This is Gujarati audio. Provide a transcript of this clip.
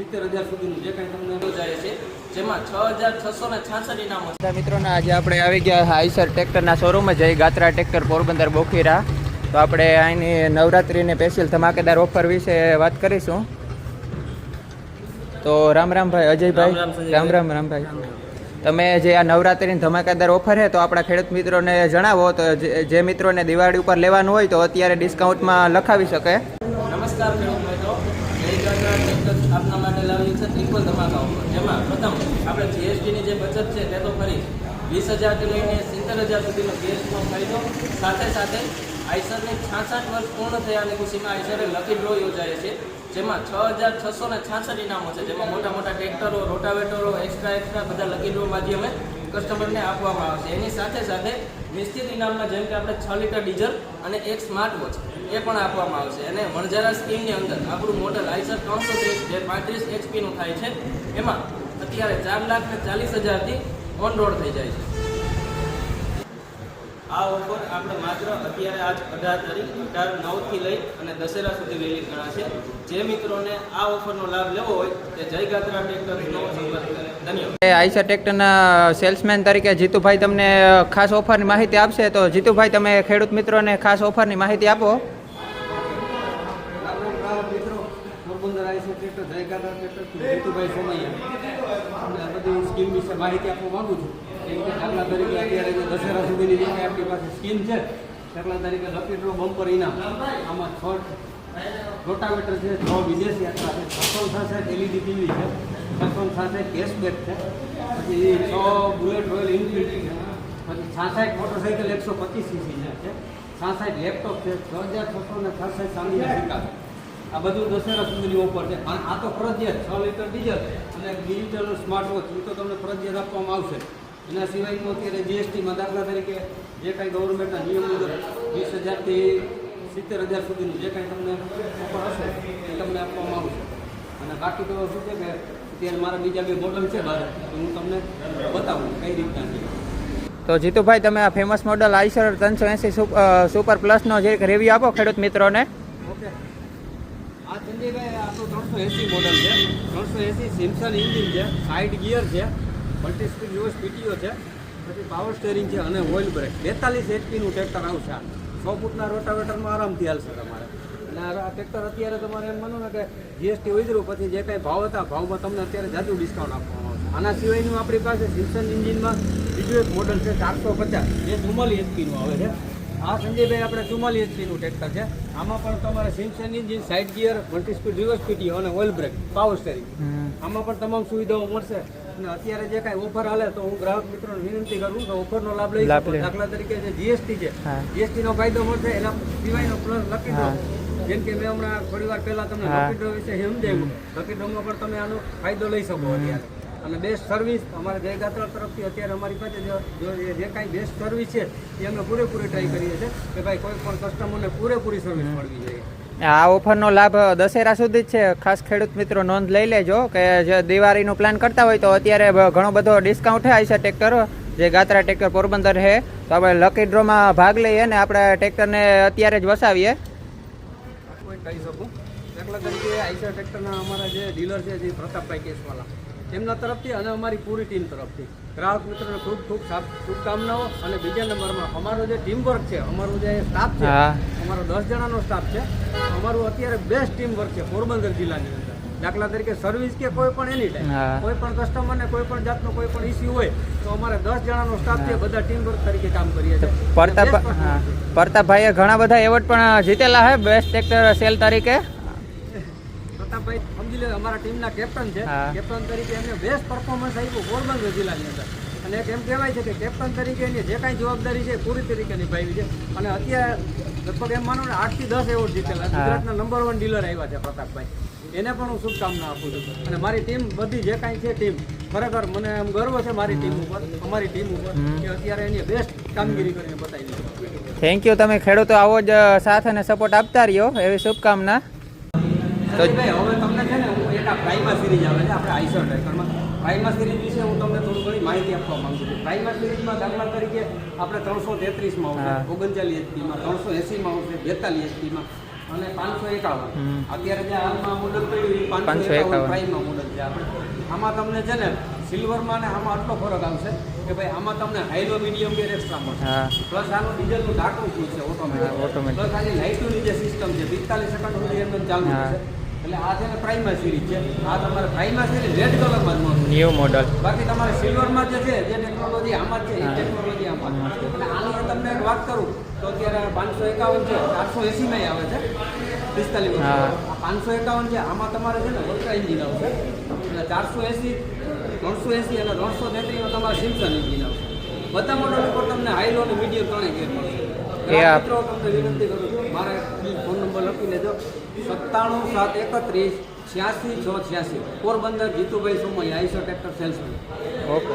70,000 સુધીનું જે કાંઈ તમને જાય છે, જેમાં 6,666 ઇનામો છે. મિત્રોના આજે આપણે આવી ગયા આઈસર ટ્રેક્ટરના શોરૂમમાં જઈ ગાત્રા ટ્રેક્ટર પોરબંદર બોખીરા. તો આપણે અહીંની નવરાત્રિની સ્પેશિયલ ધમાકેદાર ઓફર વિશે વાત કરીશું. તો રામ રામ ભાઈ અજયભાઈ. રામ ભાઈ, તમે જે આ નવરાત્રિની ધમાકેદાર ઓફર છે તો આપણા ખેડૂત મિત્રોને જણાવો. તો જે મિત્રોને દિવાળી ઉપર લેવાનું હોય તો અત્યારે ડિસ્કાઉન્ટમાં લખાવી શકે. નમસ્કાર ખેડૂત મિત્રો, આપના માટે લાવ્યું છે ટ્રિપલ ધમાકા ઓફર, જેમાં પ્રથમ આપણે જીએસટીની જે બચત છે તે તો ફરી 20,000 થી લઈને 70,000 સુધીનો જીએસટીનો ફાયદો, સાથે સાથે આઈસરની 66 વર્ષ પૂર્ણ થયાની ખુશીમાં આઈસરે લકી ડ્રો યોજાય છે, જેમાં 6,666 ઇનામો છે, જેમાં મોટા મોટા ટ્રેક્ટરો, રોટાવેટરો, એક્સ્ટ્રા બધા લકી ડ્રો માધ્યમે કસ્ટમરને આપવામાં આવશે. એની સાથે સાથે નિશ્ચિત ઇનામમાં જેમ કે આપણે 6 લીટર ડીઝલ અને એક સ્માર્ટ વોચ એ પણ આપવામાં આવશે. અને વણઝારા સ્કીમની અંદર આપણું મોડલ આઈસર 330 જે 35 એચપીનું થાય છે, એમાં અત્યારે 4,40,000થી ઓન રોડ થઈ જાય છે. આ ઓફર આપણે માત્ર અત્યારે આજ 18 તારીખ 18/9 લઈ અને દશેરા સુધી વેલી ગણાશે. જે મિત્રોને આ ઓફરનો લાભ લેવો હોય તે જય ગાત્રા ટ્રેક્ટરનો સંપર્ક કરે. ધન્યવાદ. આઈસર ટ્રેક્ટરના સેલ્સમેન તરીકે જીતુભાઈ તમને ખાસ ઓફરની માહિતી આપશે. તો જીતુભાઈ, તમે ખેડૂત મિત્રોને ખાસ ઓફરની માહિતી આપો. મિત્રો, પોરબંદર આઈસર ટ્રેક્ટર જય ગાત્રા ટ્રેક્ટર જીતુભાઈ સોમૈયા આ બધી સ્કીમ વિશે માહિતી આપવા માંગુ છું. કેમ કે દાખલા તરીકે અત્યારે જે દશેરા સુધીની જે કંઈ આપણી પાસે સ્કીમ છે, દાખલા તરીકે લકી ડ્રો બમ્પર ઇનામ, આમાં 6 રોટાવેટર છે, 6 વિદેશી યાત્રા છે, 666 એલઈડી ટીવી છે, 666 કેશબેક છે, પછી 6 બુલેટ રોયલ એનફિલ્ડ છે, પછી 66 મોટરસાઇકલ 125 સીસી છે, 66 લેપટોપ છે, 6,666 ચાંદીના સિક્કા છે. આ બધું દશેરા સુધીની ઓફર છે. અને આ તો ફરજિયાત 6 લીટર ડીઝલ અને ડિજિટલ સ્માર્ટ વોચ એ તો તમને ફરજિયાત આપવામાં આવશે. એના સિવાયનું અત્યારે જીએસટીમાં દાખલા તરીકે જે કાંઈ ગવર્મેન્ટના નિયમ મુજબ 20,000 થી 70,000 સુધીનું જે કાંઈ તમને ઓફર હશે એ તમને આપવામાં આવશે. અને બાકી તો શું છે કે અત્યારે મારા બીજા 2 મોડલ છે બહાર, તો હું તમને બતાવું કઈ રીતના છે. તો જીતુભાઈ, તમે આ ફેમસ મોડલ આઈસર 380 સુપર પ્લસનો જે રિવ્યુ આપો ખેડૂત મિત્રોને. ઓકે, આ સંજયભાઈ આપણું 380 મોડલ છે. 380 સિમ્સન એન્જિન છે, સાઇડ ગિયર છે, મલ્ટી સ્પીડ યુએસ પીટીઓ છે, પછી પાવર સ્ટેરિંગ છે અને ઓઇલ બ્રેક. 42 એચપીનું ટ્રેક્ટર આવશે. 100 ફૂટના રોટાવેટરમાં આરામથી હાલશે તમારે. અને આ ટ્રેક્ટર અત્યારે તમારે એમ માનો ને કે જીએસટી ઉતર્યું પછી જે કાંઈ ભાવ હતા ભાવમાં તમને અત્યારે જાજુ ડિસ્કાઉન્ટ આપવામાં આવશે. આના સિવાયનું આપણી પાસે સિમ્સન એન્જિનમાં બીજું એક મોડલ છે 450, જે 44 એચપીનું આવે છે. આ સંજયભાઈ આપણે 44 એચપીનું ટ્રેક્ટર છે. આમાં પણ તમારે Simpson engine, side gear, multi speed reverse PTO અને ઓઇલ બ્રેક, પાવર સ્ટેરિંગ, આમાં પણ તમામ સુવિધાઓ મળશે. અને અત્યારે જે કાંઈ ઓફર હાલે તો હું ગ્રાહક મિત્રોને વિનંતી કરું કે ઓફરનો લાભ લઈ શકો. દાખલા તરીકે જે જીએસટી છે, જીએસટીનો ફાયદો મળશે. એના સિવાયનો પ્લસ લકી ડ્રો, જેમ કે મેં હમણાં થોડી વાર પહેલાં તમને લકી ડ્રો વિશે સમજાવ્યું. લકી ડ્રોમાં પણ તમે આનો ફાયદો લઈ શકો અત્યારે. અને બેસ્ટ સર્વિસ અમારા જય ગાત્રા તરફથી અત્યારે અમારી પાસે જે કાંઈ બેસ્ટ સર્વિસ છે એ અમે પૂરેપૂરી ટ્રાય કરીએ છીએ કે ભાઈ કોઈ પણ કસ્ટમરને પૂરેપૂરી સર્વિસ મળવી જોઈએ. આ ઓફરનો લાભ દશેરા સુધી જ છે. ખાસ ખેડૂત મિત્રો નોંધ લઈ લેજો કે જે દિવાળીનું પ્લાન કરતા હોય તો અત્યારે ઘણો બધો ડિસ્કાઉન્ટ છે આઈસર ટ્રેક્ટર જે ગાત્રા ટ્રેક્ટર પોરબંદર છે. તો આપણે લકી ડ્રોમાં ભાગ લઈએ અને આપણે ટ્રેક્ટરને અત્યારે જ વસાવીએ. કોઈ કહી શકું દાખલા તરીકે આઈસર ટ્રેક્ટરના અમારા જે ડીલર છે જે પ્રતાપભાઈ કેસવાલા, તેમના તરફથી અને અમારી પૂરી ટીમ તરફથી ગ્રાહક મિત્રોને ખૂબ ખૂબ શુભકામનાઓ. અને બીજા નંબરમાં અમારો જે ટીમ વર્ક છે, અમારો જે સ્ટાફ છે, અમારો 10 જણાનો સ્ટાફ છે. અમારું અત્યારે બેસ્ટ ટીમ વર્ક છે પોરબંદર જિલ્લાની અંદર. દાખલા તરીકે સર્વિસ કે કોઈ પણ એની ટાઈમ કોઈ પણ કસ્ટમરને કોઈ પણ જાતનો કોઈ પણ ઇસ્યુ હોય તો અમારે 10 જણાનો સ્ટાફ છે, બધા ટીમ વર્ક તરીકે કામ કરીએ છીએ. પ્રતાપભાઈએ ઘણા બધા એવોર્ડ પણ જીતેલા છે બેસ્ટ ટ્રેક્ટર સેલ તરીકે. પ્રતાપભાઈ સમજી લે અમારા ટીમના કેપ્ટન છે. કેપ્ટન તરીકે એમને બેસ્ટ પરફોર્મન્સ આપ્યું પોરબંદર જિલ્લાની અંદર. અને એક એમ કહેવાય છે કે કેપ્ટન તરીકે એની જે કાંઈ જવાબદારી છે પૂરી તરીકે નિભાવી છે. અને અત્યારે લગભગ એમ માનો ને 8 થી 10 એવોર્ડ જીતેલા. ગુજરાતના નંબર 1 ડીલર આવ્યા છે પ્રતાપભાઈ. એને પણ હું શુભકામના આપું છું. અને મારી ટીમ બધી જે કાંઈ છે ટીમ, ખરેખર મને એમ ગર્વ છે મારી ટીમ ઉપર, અમારી ટીમ ઉપર કે અત્યારે એની બેસ્ટ કામગીરી કરીને બતાવી દીધી. Thank you. તમે ખેડૂતો આવો જ સાથ અને સપોર્ટ આપતા રહ્યો એવી શુભકામના. તો ભાઈ હવે તમને છે ને હું એક આ પ્રાઇમા સિરીઝ આવે છે આપણે આઈસર ટ્રેક્ટરમાં. પ્રાઇમા સિરીઝ વિશે હું તમને થોડી ઘણી માહિતી આપવા માંગુ છું. પ્રાઇમા સિરીઝમાં દાખલા તરીકે આપણે 333માં આવશે, 39 એચપીમાં, 380માં આવશે, 42 એચપીમાં, અને 551 હમ. અત્યારે જે હાલમાં મોડલ પડ્યું એ 551 પ્રાઇમમાં મોડલ છે આપણે. આમાં તમને છે ને સિલ્વરમાં ને આમાં આટલો ફરક આવશે કે ભાઈ આમાં તમને હાઈલો મીડિયમ ગેર એક્સ્ટ્રા મળશે. હા પ્લસ આનું ડીઝલનું ઢાંકણું શું છે હા, ઓટોમેટિક. automatic. પ્લસ આની લાઇટોની જે સિસ્ટમ છે 45 સેકન્ડ સુધી એમ ચાલુ હા. થશે. એટલે આ છે ને પ્રાઇમા સિરીઝ છે. આ તમારે પ્રાઇમા સિરીઝ રેડ કલરમાં જ મળશે. ન્યૂ મોડલ બાકી તમારે સિલ્વરમાં જે છે જે ટેકનોલોજી આમાં જ છે એ ટેકનોલોજી આમાં જ છે. અને આની હું તમને એક વાત કરું તો અત્યારે 551 છે 480 માં આવે છે 45 હા. આ 551 છે આમાં તમારે છે ને અલ્ટ્રા એન્જિન આવશે. એટલે 480 380 અને 333 માં તમારે સિમ્સન એન્જિન આવશે. બધા મોડલ ઉપર તમને હાઈલો અને મીડિયમ ત્રણેય ગેર મળશે. એ આપ- મિત્રો તમને વિનંતી કરું છું મારે ફોન નંબર લખી લેજો 97 731 86 686 Porbandar Jitubhai Somaiya Eicher tractor salesman. Okay